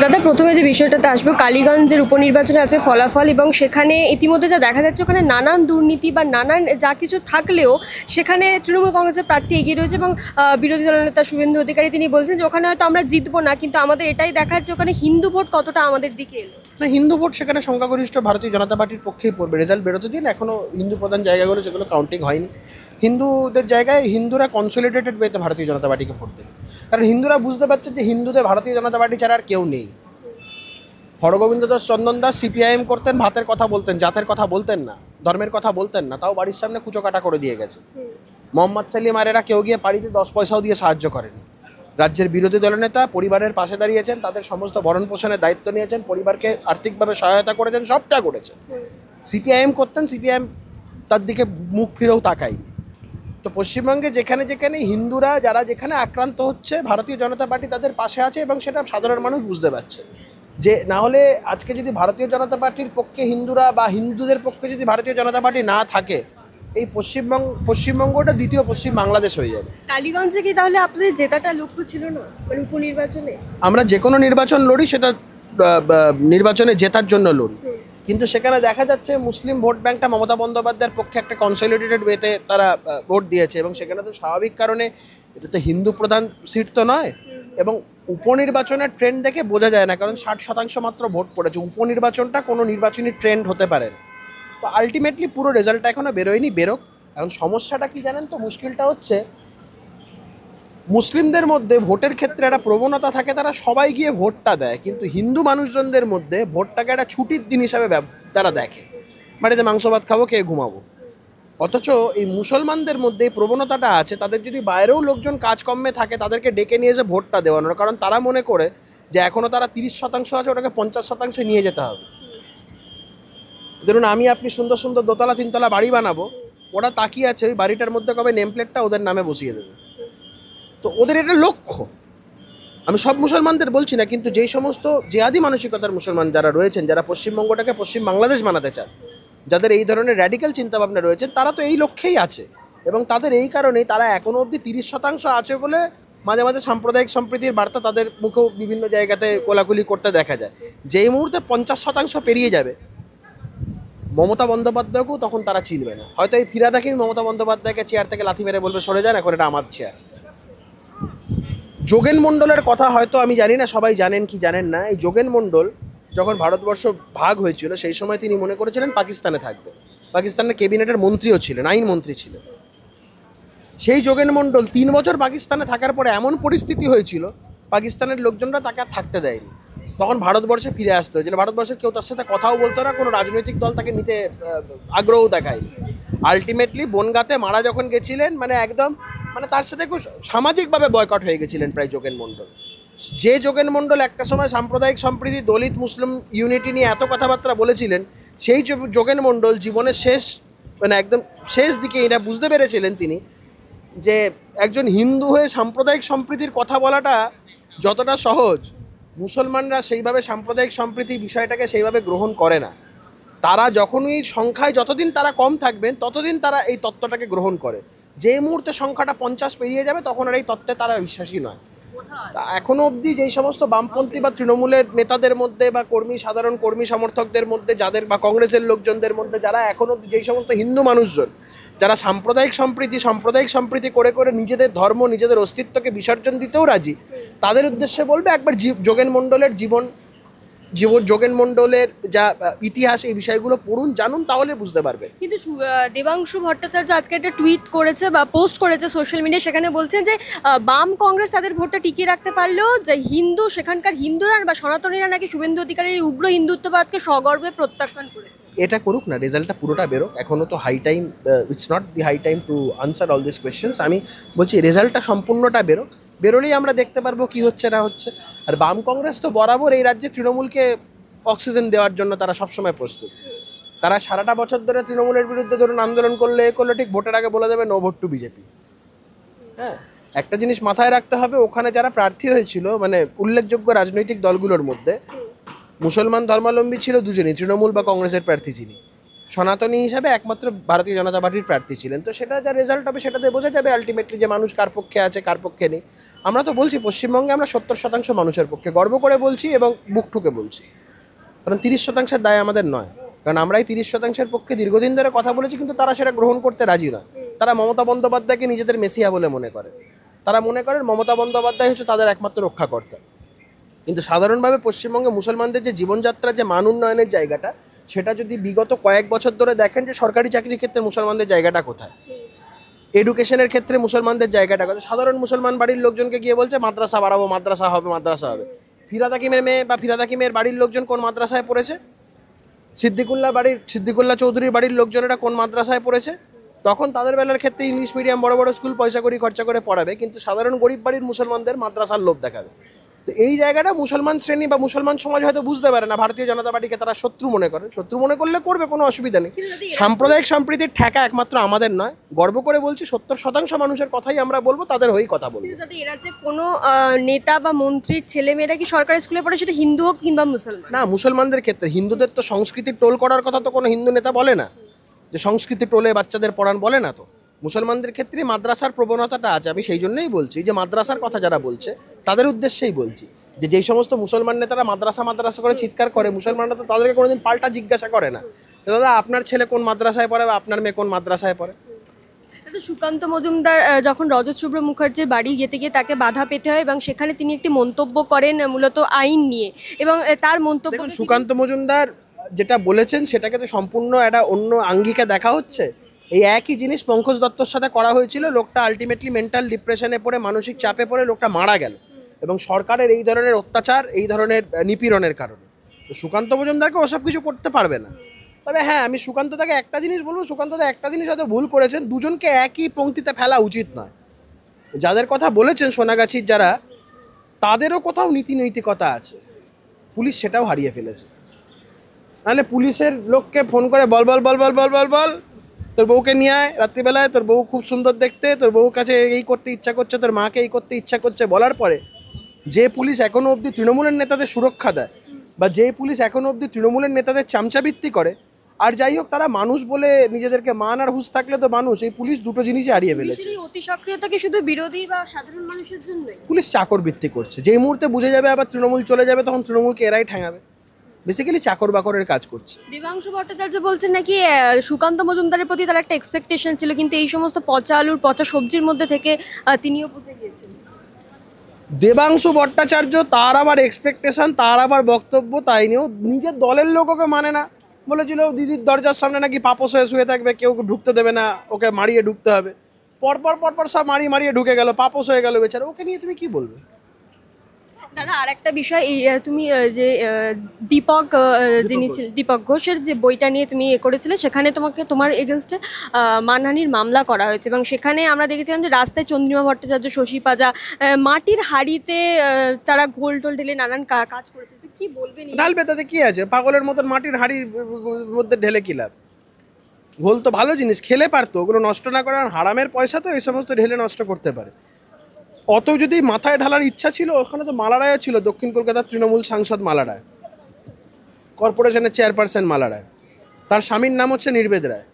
দাদা প্রথমে যে বিষয়টাতে আসবে, কালীগঞ্জের উপনির্বাচনে আছে ফলাফল এবং সেখানে ইতিমধ্যে যা দেখা যাচ্ছে ওখানে নানান দুর্নীতি বা নানান যা কিছু থাকলেও সেখানে তৃণমূল কংগ্রেসের প্রার্থী এগিয়ে রয়েছে এবং বিরোধী দলনেতা শুভেন্দু অধিকারী তিনি বলছেন যে ওখানে হয়তো আমরা জিতবো না, কিন্তু আমাদের এটাই দেখার যে ওখানে হিন্দু ভোট কতটা আমাদের দিকে এলো। না, হিন্দু ভোট সেখানে সংখ্যাগরিষ্ঠ ভারতীয় জনতা পার্টির পক্ষেই পড়বে। রেজাল্ট বেরোতে দিন, এখনও হিন্দু প্রধান জায়গাগুলো সেগুলো কাউন্টিং হয়নি। হিন্দুদের জায়গায় হিন্দুরা কনসলিডেটেড ওয়েতে ভারতীয় জনতা পার্টিকে ভোট দেবে, কারণ হিন্দুরা বুঝতে পারছে যে হিন্দুদের ভারতীয় জনতা পার্টি ছাড়া আর কেউ নেই। হরগোবিন্দ দাস চন্দন দাস সিপিআইএম করতেন, ভাতের কথা বলতেন, জাতের কথা বলতেন না, ধর্মের কথা বলতেন না, তাও বাড়ির সামনে কুচো কাটা করে দিয়ে গেছে। মোহাম্মদ সেলিম আর এরা কেউ গিয়ে বাড়িতে 10 পয়সাও দিয়ে সাহায্য করেনি। রাজ্যের বিরোধী দলনেতা পরিবারের পাশে দাঁড়িয়েছেন, তাদের সমস্ত ভরণ পোষণের দায়িত্ব নিয়েছেন, পরিবারকে আর্থিকভাবে সহায়তা করেছেন, সবটা করেছেন। সিপিআইএম করতেন, সিপিআইএম তার দিকে মুখ ফিরেও তাকায়নি। তো পশ্চিমবঙ্গে যেখানে যেখানে হিন্দুরা যারা যেখানে আক্রান্ত হচ্ছে, ভারতীয় জনতা পার্টি তাদের পাশে আছে এবং সেটা সাধারণ মানুষ বুঝতে পারছে। যে না হলে আজকে যদি ভারতীয় জনতা পার্টির পক্ষে হিন্দুরা বা হিন্দুদের পক্ষে যদি ভারতীয় জনতা পার্টি না থাকে, এই পশ্চিমবঙ্গটা দ্বিতীয় পশ্চিম বাংলাদেশ হয়ে যাবে। কালীগঞ্জে কি তাহলে আপনাদের জেতাটা লক্ষ্য ছিল না, মানে উপনির্বাচনে? আমরা যে কোনো নির্বাচন লড়ি, সেটা নির্বাচনে জেতার জন্য লড়ি, কিন্তু সেখানে দেখা যাচ্ছে মুসলিম ভোট ব্যাংকটা মমতা বন্দ্যোপাধ্যায়ের পক্ষে একটা কনসলিডেটেড ওয়েতে তারা ভোট দিয়েছে এবং সেখানে তো স্বাভাবিক কারণে এটা তো হিন্দু প্রধান সিট তো নয়। এবং উপনির্বাচনের ট্রেন্ড দেখে বোঝা যায় না, কারণ 60% মাত্র ভোট পড়েছে। উপনির্বাচনটা কোনো নির্বাচনী ট্রেন্ড হতে পারে না। তো আলটিমেটলি পুরো রেজাল্টটা এখনও বেরোয়নি, বেরোক। এখন সমস্যাটা কি জানেন তো, মুশকিলটা হচ্ছে মুসলিমদের মধ্যে ভোটের ক্ষেত্রে একটা প্রবণতা থাকে, তারা সবাই গিয়ে ভোটটা দেয়, কিন্তু হিন্দু মানুষজনদের মধ্যে ভোটটাকে একটা ছুটির দিন হিসাবে তারা দেখে, বাড়িতে মাংস ভাত খাবো, খেয়ে ঘুমাবো। অথচ এই মুসলমানদের মধ্যে এই প্রবণতাটা আছে, তাদের যদি বাইরেও লোকজন কাজকর্মে থাকে তাদেরকে ডেকে নিয়ে এসে ভোটটা দেওয়ানোর, কারণ তারা মনে করে যে এখনও তারা 30% আছে, ওটাকে 50% নিয়ে যেতে হবে। ধরুন আমি আপনি সুন্দর সুন্দর দোতলা তিনতলা বাড়ি বানাবো, ওরা তাকিয়ে আছে ওই বাড়িটার মধ্যে কবে নেম প্লেটটা ওদের নামে বসিয়ে দেবে। তো ওদের এটা লক্ষ্য। আমি সব মুসলমানদের বলছি না, কিন্তু যেই সমস্ত জেহাদি মানসিকতার মুসলমান যারা রয়েছেন, যারা পশ্চিমবঙ্গটাকে পশ্চিম বাংলাদেশ বানাতে চান, যাদের এই ধরনের র্যাডিক্যাল চিন্তাভাবনা রয়েছেন, তারা তো এই লক্ষ্যেই আছে। এবং তাদের এই কারণেই তারা এখনও অবধি 30% আছে বলে মাঝে মাঝে সাম্প্রদায়িক সম্প্রীতির বার্তা তাদের মুখেও বিভিন্ন জায়গাতে কোলাকুলি করতে দেখা যায়। যেই মুহূর্তে 50% পেরিয়ে যাবে, মমতা বন্দ্যোপাধ্যায়কেও তখন তারা চিনবে না। হয়তো এই ফিরাদ হাকিম মমতা বন্দ্যোপাধ্যায়কে চেয়ার থেকে লাথি মেরে বলবে সরে যান, এখন এটা আমার চেয়ার। যোগেন মণ্ডলের কথা হয়তো আমি জানি না সবাই জানেন কি জানেন না। এই যোগেন মণ্ডল যখন ভারতবর্ষ ভাগ হয়েছিল, সেই সময় তিনি মনে করেছিলেন পাকিস্তানে থাকবে। পাকিস্তানের ক্যাবিনেটের মন্ত্রীও ছিলেন, আইনমন্ত্রী ছিলেন। সেই যোগেন মণ্ডল 3 বছর পাকিস্তানে থাকার পরে এমন পরিস্থিতি হয়েছিল, পাকিস্তানের লোকজনরা তাকে আর থাকতে দেয়নি। তখন ভারতবর্ষে ফিরে আসতে হয়েছিল। ভারতবর্ষের কেউ তার সাথে কথাও বলতো না, কোনো রাজনৈতিক দল তাকে নিতে আগ্রহ দেখায়নি। আলটিমেটলি বনগাঁতে মারা যখন গেছিলেন, মানে একদম তার সাথে খুব সামাজিকভাবে বয়কট হয়ে গেছিলেন প্রায় যোগেন মণ্ডল। যে যোগেন মণ্ডল একটা সময় সাম্প্রদায়িক সম্প্রীতি, দলিত মুসলিম ইউনিটি নিয়ে এত কথাবার্তা বলেছিলেন, সেই যোগেন মণ্ডল জীবনের শেষ একদম শেষ দিকে এটা বুঝতে পেরেছিলেন তিনি যে একজন হিন্দু হয়ে সাম্প্রদায়িক সম্প্রীতির কথা বলাটা যতটা সহজ, মুসলমানরা সেইভাবে সাম্প্রদায়িক সম্প্রীতি বিষয়টাকে সেইভাবে গ্রহণ করে না। তারা যখনই সংখ্যায় যতদিন তারা কম থাকবেন, ততদিন তারা এই তত্ত্বটাকে গ্রহণ করে। যে মুহূর্তে সংখ্যাটা 50 পেরিয়ে যাবে, তখন আর এই তত্ত্বে তারা বিশ্বাসী নয়। এখনও অবধি যেই সমস্ত বামপন্থী বা তৃণমূলের নেতাদের মধ্যে বা সাধারণ কর্মী সমর্থকদের মধ্যে যাদের, বা কংগ্রেসের লোকজনদের মধ্যে যারা এখনও অবধি যেই সমস্ত হিন্দু মানুষজন যারা সাম্প্রদায়িক সম্প্রীতি করে করে নিজেদের ধর্ম, নিজেদের অস্তিত্বকে বিসর্জন দিতেও রাজি, তাদের উদ্দেশ্যে বলবে একবার যোগেন মণ্ডলের যোগেন মণ্ডলের যা ইতিহাস, এই বিষয়গুলো পড়ুন, জানুন, তাহলে বুঝতে পারবে। কিন্তু দেবাংশু ভট্টাচার্য আজকে একটা টুইট করেছে বা পোস্ট করেছে সোশ্যাল মিডিয়ায়, সেখানে বলছেন যে বাম কংগ্রেস তাদের ভোটটা টিকিয়ে রাখতে পারলেও যে সেখানকার হিন্দুরা বা সনাতনীরা নাকি শুভেন্দু অধিকারীর উগ্র হিন্দুত্ববাদকে সগর্বে প্রত্যাখ্যান করেছে। এটা করুক না, রেজাল্টটা পুরোটা বেরোক। এখনও তো high time, it's not the high time to answer all this questions. আমি বলছি রেজাল্টটা সম্পূর্ণটা বেরোলেই আমরা দেখতে পারবো কি হচ্ছে না হচ্ছে। আর বাম কংগ্রেস তো বরাবর এই রাজ্যে তৃণমূলকে অক্সিজেন দেওয়ার জন্য তারা সবসময় প্রস্তুত। তারা সারাটা বছর ধরে তৃণমূলের বিরুদ্ধে ধরুন আন্দোলন করলে ঠিক ভোটের আগে বলে দেবে নো ভোট টু বিজেপি। হ্যাঁ, একটা জিনিস মাথায় রাখতে হবে, ওখানে যারা প্রার্থী হয়েছিল, উল্লেখযোগ্য রাজনৈতিক দলগুলোর মধ্যে মুসলমান ধর্মাবলম্বী ছিল দুজনই, তৃণমূল বা কংগ্রেসের প্রার্থী যিনি। সনাতনী হিসাবে একমাত্র ভারতীয় জনতা পার্টির প্রার্থী ছিলেন। তো সেটা যা রেজাল্ট হবে সেটাতে বোঝা যাবে আলটিমেটলি যে মানুষ কার পক্ষে আছে কার পক্ষে নেই। আমরা তো বলছি পশ্চিমবঙ্গে আমরা 70% মানুষের পক্ষে গর্ব করে বলছি এবং বুক ঠুকে বলছি, কারণ 30%-এর দায় আমাদের নয়। কারণ আমরা এই 30%-এর পক্ষে দীর্ঘদিন ধরে কথা বলেছি, কিন্তু তারা সেটা গ্রহণ করতে রাজি নয়। তারা মমতা বন্দ্যোপাধ্যায়কে নিজেদের মেসিয়া বলে মনে করে। তারা মনে করেন মমতা বন্দ্যোপাধ্যায় হচ্ছে তাদের একমাত্র রক্ষাকর্তা। কিন্তু সাধারণভাবে পশ্চিমবঙ্গে মুসলমানদের যে জীবনযাত্রা, যে মান উন্নয়নের জায়গাটা, সেটা যদি বিগত কয়েক বছর ধরে দেখেন যে সরকারি চাকরির ক্ষেত্রে মুসলমানদের জায়গাটা কোথায়, এডুকেশনের ক্ষেত্রে মুসলমানদের জায়গাটা কোথায়। সাধারণ মুসলমান বাড়ির লোকজনকে গিয়ে বলছে মাদ্রাসা বাড়াবো, মাদ্রাসা হবে, মাদ্রাসা হবে। ফিরহাদ হাকিমের মেয়ে বা ফিরহাদ হাকিমের বাড়ির লোকজন কোন মাদ্রাসায় পড়েছে? সিদ্দিকুল্লাহ চৌধুরীর বাড়ির লোকজনেরা কোন মাদ্রাসায় পড়েছে? তখন তাদের বেলার ক্ষেত্রে ইংলিশ মিডিয়াম বড় বড় স্কুল পয়সা করি খরচা করে পড়াবে, কিন্তু সাধারণ গরিব বাড়ির মুসলমানদের মাদ্রাসার লোভ দেখাবে। তো এই জায়গাটা মুসলমান শ্রেণী বা মুসলমান সমাজ হয়তো বুঝতে পারে না। ভারতীয় জনতা পার্টিকে তারা শত্রু মনে করেন। শত্রু মনে করলে করবে, কোনো অসুবিধা নেই। সাম্প্রদায়িক সম্প্রীতির ঠেকা একমাত্র আমাদের নয়। গর্ব করে বলছি 70% মানুষের কথাই আমরা বলবো, তাদের হয়েই কথা বলবো। কিন্তু এরা যে কোনো নেতা বা মন্ত্রীর ছেলেমেয়েরা কি সরকারি স্কুলে পড়ে, সেটা হিন্দু হোক কিংবা মুসলমান? না, মুসলমানদের ক্ষেত্রে। হিন্দুদের তো সংস্কৃতি ট্রোল করার কথা তো কোনো হিন্দু নেতা বলে না, যে সংস্কৃতি ট্রোলে বাচ্চাদের পড়ান, বলে না তো। মুসলমানদের ক্ষেত্রে মাদ্রাসার প্রবণতাটা আছে। আমি সেই জন্যই বলছি যে মাদ্রাসার কথা যারা বলছে তাদের উদ্দেশ্যেই বলছি, যে যেই সমস্ত মুসলমান নেতারা মাদ্রাসা মাদ্রাসা করে চিৎকার করে, মুসলমানরা তো তাদেরকে কোনোদিন পাল্টা জিজ্ঞাসা করে না, দাদা আপনার ছেলে কোন মাদ্রাসায় পড়ে বা আপনার মেয়ে কোন মাদ্রাসায় পড়ে। সুকান্ত মজুমদার যখন রজত শুভ্র মুখার্জির বাড়ি যেতে গিয়ে তাকে বাধা পেতে হয় এবং সেখানে তিনি একটি মন্তব্য করেন মূলত আইন নিয়ে, এবং তার মন্তব্য সুকান্ত মজুমদার যেটা বলেছেন সেটাকে তো সম্পূর্ণ একটা অন্য আঙ্গিকে দেখা হচ্ছে। এই একই জিনিস পঙ্কজ দত্তর সাথে করা হয়েছিল। লোকটা আলটিমেটলি মেন্টাল ডিপ্রেশনে পড়ে, মানসিক চাপে পড়ে লোকটা মারা গেল, এবং সরকারের এই ধরনের অত্যাচার, এই ধরনের নিপীড়নের কারণে। তো সুকান্ত মজুমদারকে ওসব কিছু করতে পারবে না। তবে হ্যাঁ, আমি সুকান্তদাকে একটা জিনিস বলবো, সুকান্তদা একটা জিনিস হয়তো ভুল করেছেন, দুজনকে একই পংক্তিতে ফেলা উচিত নয়। যাদের কথা বলেছেন সোনাগাছির যারা, তাদেরও কোথাও নীতি নৈতিকতা আছে, পুলিশ সেটাও হারিয়ে ফেলেছে। নাহলে পুলিশের লোককে ফোন করে বল বল বল বল বল বল বল তোর বউকে নিয়ে আয় রাত্রিবেলায়, তোর বউ খুব সুন্দর দেখতে, তোর বউর কাছে এই করতে ইচ্ছা করছে, তোর মাকে এই করতে ইচ্ছা করছে, বলার পরে যে পুলিশ এখনও অবধি তৃণমূলের নেতাদের সুরক্ষা দেয়, বা যে পুলিশ এখনও অবধি তৃণমূলের নেতাদের চামচাবৃত্তি করে, আর যাই হোক তারা মানুষ বলে নিজেদেরকে মান আর হুঁশ থাকলে তো মানুষ, এই পুলিশ দুটো জিনিসই হারিয়ে ফেলেছে। অতি সক্রিয়তা কি শুধু বিরোধী বা সাধারণ মানুষের জন্যই? পুলিশ চাকর বৃত্তি করছে। যেই মুহূর্তে বুঝে যাবে আবার তৃণমূল চলে যাবে, তখন তৃণমূলকে এরাই ঠ্যাঙাবে। বেসিক্যালি চাকর বাকরের কাজ করছে। দেবাংশু ভট্টাচার্য বলছেন নাকি সুকান্ত মজুমদারের প্রতি তার একটা এক্সপেকটেশন ছিল, কিন্তু এই সমস্ত পচা আলুর পচা সবজির মধ্যে থেকে তিনিও বুঝে গিয়েছেন। দেবাংশু ভট্টাচার্য, তার আবার এক্সপেকটেশন, তার আবার বক্তব্য, তাই নিয়েও নিজের দলের লোক ওকে মানে না। বলেছিল দিদির দরজার সামনে নাকি পাপোস হয়ে শুয়ে থাকবে, কেউ ঢুকতে দেবে না, ওকে মারিয়ে ঢুকতে হবে। পরপর সব মারিয়ে ঢুকে গেল, পাপোস হয়ে গেল বেচারা। ওকে নিয়ে তুমি কি বলবে? দাদা আর একটা বিষয়, এই তুমি যে দীপক ঘোষের যে বইটা নিয়ে তুমি করেছিলে, সেখানে তোমার এগেনস্টে মানহানির মামলা করা হয়েছে, এবং সেখানে আমরা দেখেছিলাম যে রাস্তায় চন্দ্রিমা ভট্টাচার্য, শশী পাজা মাটির হাঁড়িতে তারা ঘোল টোল ঢেলে নানান কাজ করেছে। তো কি বলবেন? ঢালবে, তাতে কি আছে? পাগলের মতন মাটির হাঁড়ির মধ্যে ঢেলে কি লাভ? ঘোল তো ভালো জিনিস, খেলে পারতো, ওগুলো নষ্ট না করে। হারামের পয়সা তো এই সমস্ত ঢেলে নষ্ট করতে পারে। অত যদি মাথায় ঢালার ইচ্ছা ছিল, ওখানে তো মালা রায়ও ছিল, দক্ষিণ কলকাতার তৃণমূল সাংসদ মালা রায়, কর্পোরেশনের চেয়ারপারসন মালা রায়। তার স্বামীর নাম হচ্ছে নির্বেদ রায়।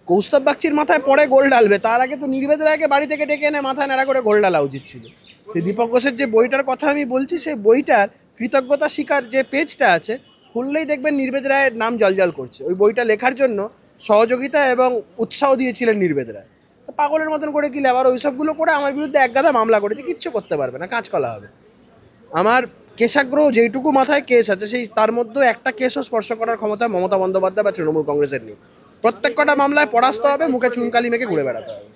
কৌস্তব বাগচির মাথায় পরে গোল ঢালবে, তার আগে তো নির্বেদ রায়কে বাড়ি থেকে ডেকে এনে মাথায় নাড়া করে গোল ঢালা উচিত ছিল। সেই দীপক ঘোষের যে বইটার কথা আমি বলছি, সেই বইটার কৃতজ্ঞতা স্বীকার যে পেজটা আছে, খুললেই দেখবেন নির্বেদ রায়ের নাম জলজল করছে। ওই বইটা লেখার জন্য সহযোগিতা এবং উৎসাহ দিয়েছিলেন নির্বেদ রায়। তো পাগলের মতন করে কি আবার ওই সবগুলো করে আমার বিরুদ্ধে একগাদা মামলা করেছে, কিচ্ছু করতে পারবে না, কাঁচকলা হবে। আমার কেশাগ্রহ যেইটুকু মাথায় কেস আছে, সেই তার মধ্যে একটা কেসও স্পর্শ করার ক্ষমতা মমতা বন্দ্যোপাধ্যায় বা তৃণমূল কংগ্রেসের নেই। প্রত্যেক কটা মামলায় পরাস্ত হবে, মুখে চুনকালি মেখে ঘুরে বেড়াতে হবে।